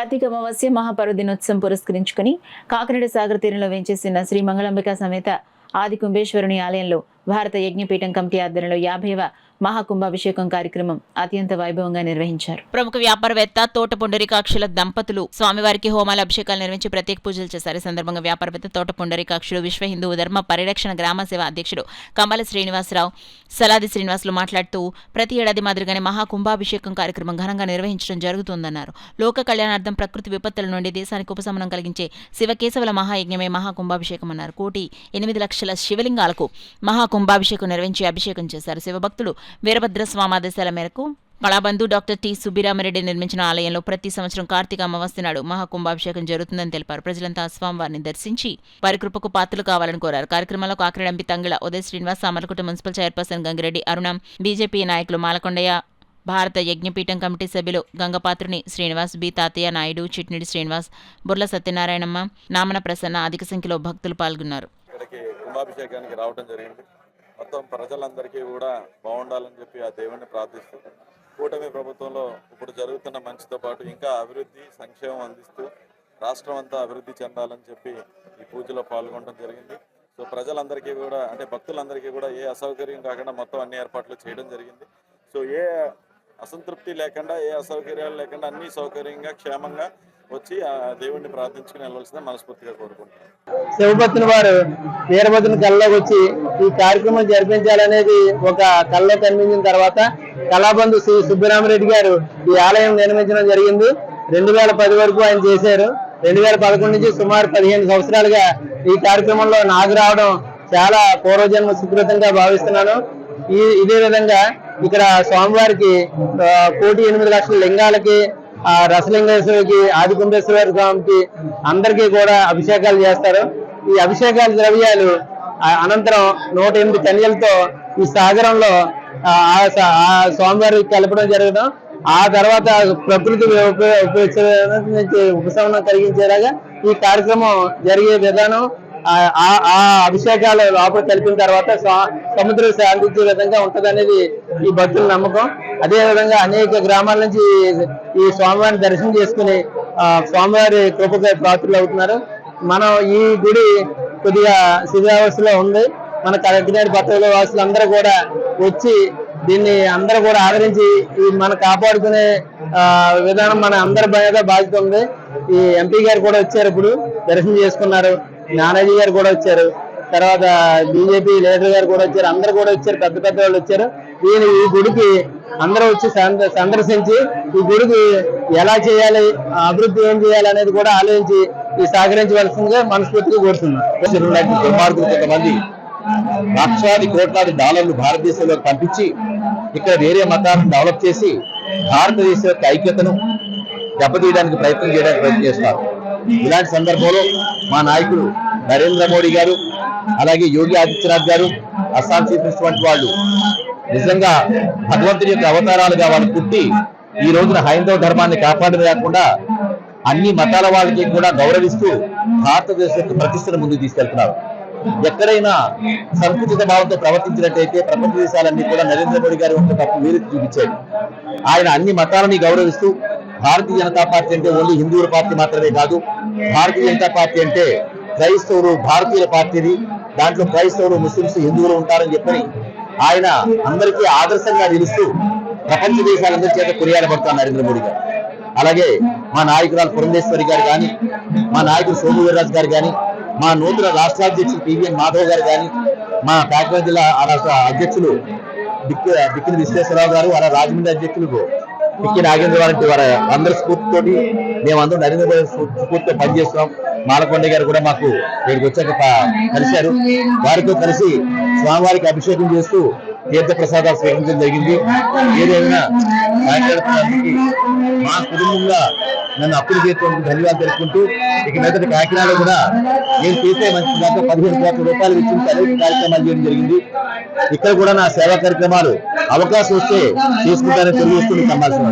కార్తీక అమావాస్య మహాపర్వదినోత్సవం పురస్కరించుకుని కాకినాడ సాగర్ తీరంలో వేంచేసిన శ్రీ మంగళంబిక సమేత ఆది కుంభేశ్వరుని ఆలయంలో భారత యజ్ఞపీఠం కమిటీ ఆధ్వర్యంలో 50వ మహాకుంభాభిషేకం కార్యక్రమం అత్యంత వైభవంగా నిర్వహించారు. ప్రముఖ వ్యాపారవేత్త తోట పుండరీకాక్షుల దంపతులు స్వామివారికి హోమాల అభిషేకాలు నిర్వహించి ప్రత్యేక పూజలు చేశారు. ఈ సందర్భంగా వ్యాపారవేత్త తోట పుండరీకాక్షులు విశ్వ హిందూ ధర్మ పరిరక్షణ గ్రామ సేవ అధ్యక్షుడు కమల శ్రీనివాసరావు, సలాది శ్రీనివాసులు మాట్లాడుతూ ప్రతి ఏడాది మాదిరిగానే మహాకుంభాభిషేకం కార్యక్రమం ఘనంగా నిర్వహించడం జరుగుతుందన్నారు. లోక కళ్యాణార్థం ప్రకృతి విపత్తుల నుండి దేశానికి ఉపశమనం కలిగించే శివకేశవుల మహాయజ్ఞమే మహాకుంభాభిషేకం అన్నారు. 1,8,00,000 శివలింగాలకు మహాకుంభాభిషేకం నిర్వహించి అభిషేకం చేశారు. శివభక్తులు వీరభద్ర స్వామి ఆదేశాల మేరకు కళాబంధు డాక్టర్ టి సుబ్బిరామరెడ్డి నిర్మించిన ఆలయంలో ప్రతి సంవత్సరం కార్తీక అమావాస్య నాడు మహాకుంభాభిషేకం జరుగుతుందని తెలిపారు. ప్రజలంతా స్వామివారిని దర్శించి వారి కృపకు పాత్రలు కావాలని కోరారు. కార్యక్రమంలో Kakinada MP Thangella Uday Srinivas, Samarlakota municipal chairperson Gangireddy Aruna, BJP నాయకులు మాలకొండయ్య, భారత యజ్ఞపీఠం కమిటీ సభ్యులు గంగపాత్రుని శ్రీనివాస్, బి తాతయ్య నాయుడు, చిట్నిడి శ్రీనివాస్, బుర్ల సత్యనారాయణమ్మ, నామన ప్రసన్న అధిక సంఖ్యలో భక్తులు పాల్గొన్నారు. కుంభాభిషేకానికి రావడం జరిగింది. మొత్తం ప్రజలందరికీ కూడా బాగుండాలని చెప్పి ఆ దేవుణ్ణి ప్రార్థిస్తూ కూటమి ప్రభుత్వంలో ఇప్పుడు జరుగుతున్న మంచితో పాటు ఇంకా అభివృద్ధి సంక్షేమం అందిస్తూ రాష్ట్రం అంతా అభివృద్ధి చెందాలని చెప్పి ఈ పూజలో పాల్గొనడం జరిగింది. సో ప్రజలందరికీ కూడా అంటే భక్తులందరికీ కూడా ఏ అసౌకర్యం కాకుండా మొత్తం అన్ని ఏర్పాట్లు చేయడం జరిగింది. సో ఏ అసంతృప్తి లేకుండా ఏ అసౌకర్యాలు లేకుండా అన్ని సౌకర్యంగా క్షేమంగా వచ్చి ఆ దేవుణ్ణి ప్రార్థించుకుని వెళ్ళవలసిందే మనస్ఫూర్తిగా కోరుకుంటున్నాను. శివభక్తుని వారు వీరభద్రుని కళ్ళలోకి వచ్చి ఈ కార్యక్రమం జరిపించాలనేది ఒక కళ్ళలో కనిపించిన తర్వాత కళాబంధు శ్రీ సుబ్బరామరెడ్డి గారు ఈ ఆలయం నిర్మించడం జరిగింది. 2010 వరకు ఆయన చేశారు. 2011 నుంచి సుమారు 15 సంవత్సరాలుగా ఈ కార్యక్రమంలో నాకు రావడం చాలా పూర్వజన్మ సుకృతంగా భావిస్తున్నాను. ఇదే విధంగా ఇక్కడ స్వామివారికి 1,8,00,000 లింగాలకి, రసలింగేశ్వరికి, ఆది కుంభేశ్వర స్వామికి అందరికీ కూడా అభిషేకాలు చేస్తారు. ఈ అభిషేకాల ద్రవ్యాలు అనంతరం 108 కన్యలతో ఈ సాగరంలో స్వామివారికి కలపడం జరగడం, ఆ తర్వాత ప్రకృతి ఉపశమనం కలిగించేలాగా ఈ కార్యక్రమం జరిగే విధానం, ఆ అభిషేకాలు లోపల కలిపిన తర్వాత సముద్రం శాంతించే విధంగా ఉంటదనేది ఈ భక్తుల నమ్మకం. అదే విధంగా అనేక గ్రామాల నుంచి ఈ స్వామివారిని దర్శనం చేసుకుని స్వామివారి కృపకు పాత్రలు అవుతున్నారు. మనం ఈ గుడి కొద్దిగా శిథిలావస్థలో ఉంది. మన కాకినాడ పట్టణ వాసులందరూ కూడా వచ్చి దీన్ని అందరూ కూడా ఆదరించి మనం కాపాడుకునే విధానం మన అందరి బాధ్యత ఉంది. ఈ ఎంపీ గారు కూడా వచ్చారు, ఇప్పుడు దర్శనం చేసుకున్నారు. నానాజీ గారు కూడా వచ్చారు, తర్వాత బీజేపీ లీడర్ గారు కూడా వచ్చారు, అందరు కూడా వచ్చారు, పెద్ద పెద్ద వాళ్ళు వచ్చారు. ఈ గుడికి అందరూ వచ్చి సందర్శించి ఈ గుడికి ఎలా చేయాలి, అభివృద్ధి ఏం చేయాలి అనేది కూడా ఆలోచించి ఈ సహకరించవలసిందిగా మనస్ఫూర్తిగా కోరుతున్నాం. కొంతమంది లక్షాది కోట్లాది డాలర్లు భారతదేశంలో పంపించి ఇక్కడ వేరే మతాలను డెవలప్ చేసి భారతదేశం యొక్క ఐక్యతను దెబ్బతీయడానికి ప్రయత్నం చేస్తున్నారు. ఇలాంటి సందర్భంలో మా నాయకులు నరేంద్ర మోడీ గారు, అలాగే యోగి ఆదిత్యనాథ్ గారు, అస్సాం చీఫ్ మినిస్టర్ వంటి వాళ్ళు నిజంగా భగవంతుడి యొక్క అవతారాలుగా వాళ్ళు పుట్టి ఈ రోజున హైందవ ధర్మాన్ని కాపాడమే కాకుండా అన్ని మతాల వాళ్ళకి కూడా గౌరవిస్తూ భారతదేశ యొక్క ప్రతిష్టను ముందుకు తీసుకెళ్తున్నారు. ఎక్కడైనా సంకుచిత భావంతో ప్రవర్తించినట్టయితే ప్రపంచ దేశాలన్నీ కూడా నరేంద్ర మోడీ గారి యొక్క తప్పు వేరు చూపించాడు. ఆయన అన్ని మతాలని గౌరవిస్తూ భారతీయ జనతా పార్టీ అంటే ఓన్లీ హిందువుల పార్టీ మాత్రమే కాదు, భారతీయ జనతా పార్టీ అంటే క్రైస్తవులు భారతీయుల పార్టీని, దాంట్లో క్రైస్తవులు, ముస్లింస్, హిందువులు ఉంటారని చెప్పని ఆయన అందరికీ ఆదర్శంగా నిలుస్తూ ప్రపంచ దేశాలందరి చేత కొనియాడబడతారు నరేంద్ర మోడీ గారు. అలాగే మా నాయకురాలు పురంధేశ్వరి గారు కానీ, మా నాయకుడు సోము వీర్రాజు గారు కానీ, మా నూతన రాష్ట్రాధ్యక్షులు పివిఎన్ మాధవ్ గారు కానీ, మా కాకినాడ జిల్లా రాష్ట్ర అధ్యక్షులు బిక్కిన విశ్వేశ్వరరావు గారు, అలా రాజమండ్రి అధ్యక్షులు పిక్కి నాగేంద్ర వారి వారి అందరి స్ఫూర్తితోటి మేమందరం నరేంద్ర మోడీ స్ఫూర్తితో పనిచేస్తున్నాం. మాలకొండ గారు కూడా మాకు ఇక్కడికి వచ్చాక కలిశారు. వారితో కలిసి స్వామివారికి అభిషేకం చేస్తూ తీర్థ ప్రసాదాలు స్వీకరించడం జరిగింది. ఏదైనా మా కుటుంబంగా నన్ను అప్పులు చేస్తున్నందుకు ధన్యవాదాలు తెలుపుకుంటూ ఇక మీదటి కాకినాడలో కూడా నేను చేసే మంచి దాకా 15 కోట్ల రూపాయలు వెచ్చించి అనేక కార్యక్రమాలు చేయడం జరిగింది. ఇక్కడ కూడా నా సేవా కార్యక్రమాలు అవకాశం వస్తే చేసుకుంటానని తెలియజేస్తూ మీకు అమ్మాల్సిన